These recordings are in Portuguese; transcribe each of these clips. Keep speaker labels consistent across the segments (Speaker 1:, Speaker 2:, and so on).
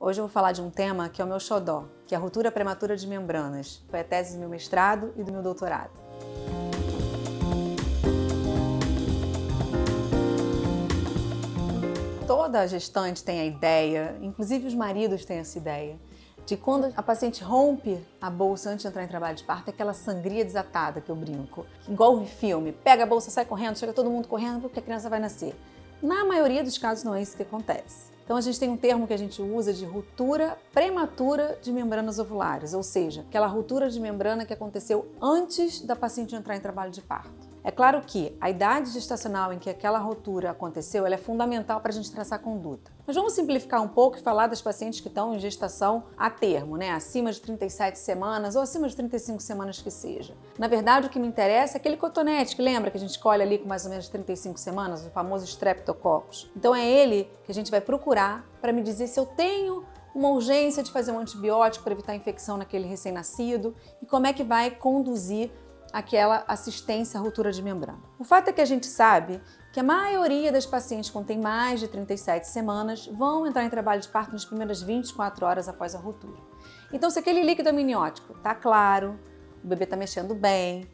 Speaker 1: Hoje eu vou falar de um tema que é o meu xodó, que é a ruptura prematura de membranas. Foi a tese do meu mestrado e do meu doutorado. Toda gestante tem a ideia, inclusive os maridos têm essa ideia, de quando a paciente rompe a bolsa antes de entrar em trabalho de parto, é aquela sangria desatada que eu brinco, igual em filme, pega a bolsa, sai correndo, chega todo mundo correndo porque a criança vai nascer. Na maioria dos casos não é isso que acontece. Então a gente tem um termo que a gente usa de ruptura prematura de membranas ovulares, ou seja, aquela ruptura de membrana que aconteceu antes da paciente entrar em trabalho de parto. É claro que a idade gestacional em que aquela ruptura aconteceu, ela é fundamental para a gente traçar conduta. Mas vamos simplificar um pouco e falar das pacientes que estão em gestação a termo, acima de 37 semanas ou acima de 35 semanas que seja. Na verdade, o que me interessa é aquele cotonete que lembra que a gente colhe ali com mais ou menos 35 semanas, o famoso Streptococcus. Então é ele que a gente vai procurar para me dizer se eu tenho uma urgência de fazer um antibiótico para evitar infecção naquele recém-nascido e como é que vai conduzir aquela assistência à ruptura de membrana. O fato é que a gente sabe que a maioria das pacientes quando tem mais de 37 semanas vão entrar em trabalho de parto nas primeiras 24 horas após a ruptura. Então, se aquele líquido amniótico está claro, o bebê está mexendo bem,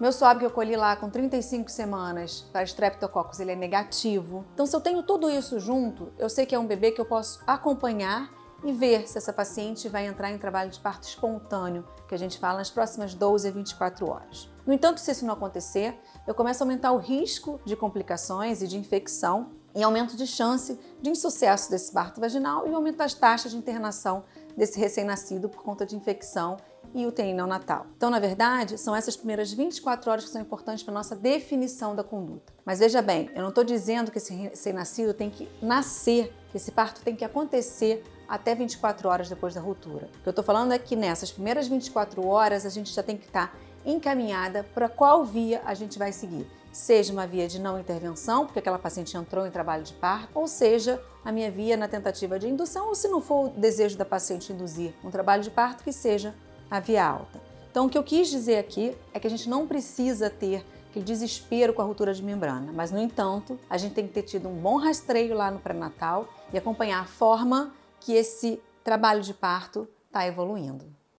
Speaker 1: meu swab que eu colhi lá com 35 semanas para Streptococcus, ele é negativo. Então, se eu tenho tudo isso junto, eu sei que é um bebê que eu posso acompanhar e ver se essa paciente vai entrar em trabalho de parto espontâneo, que a gente fala nas próximas 12 a 24 horas. No entanto, se isso não acontecer, eu começo a aumentar o risco de complicações e de infecção e aumento de chance de insucesso desse parto vaginal e aumento das taxas de internação desse recém-nascido por conta de infecção e UTI neonatal. Então, na verdade, são essas primeiras 24 horas que são importantes para a nossa definição da conduta. Mas veja bem, eu não estou dizendo que esse recém-nascido tem que nascer, que esse parto tem que acontecer até 24 horas depois da ruptura. O que eu estou falando é que nessas primeiras 24 horas a gente já tem que estar encaminhada para qual via a gente vai seguir. Seja uma via de não intervenção, porque aquela paciente entrou em trabalho de parto, ou seja, a minha via na tentativa de indução, ou se não for o desejo da paciente induzir um trabalho de parto, que seja a via alta. Então, o que eu quis dizer aqui é que a gente não precisa ter aquele desespero com a ruptura de membrana, mas, no entanto, a gente tem que ter tido um bom rastreio lá no pré-natal e acompanhar a forma que esse trabalho de parto está evoluindo.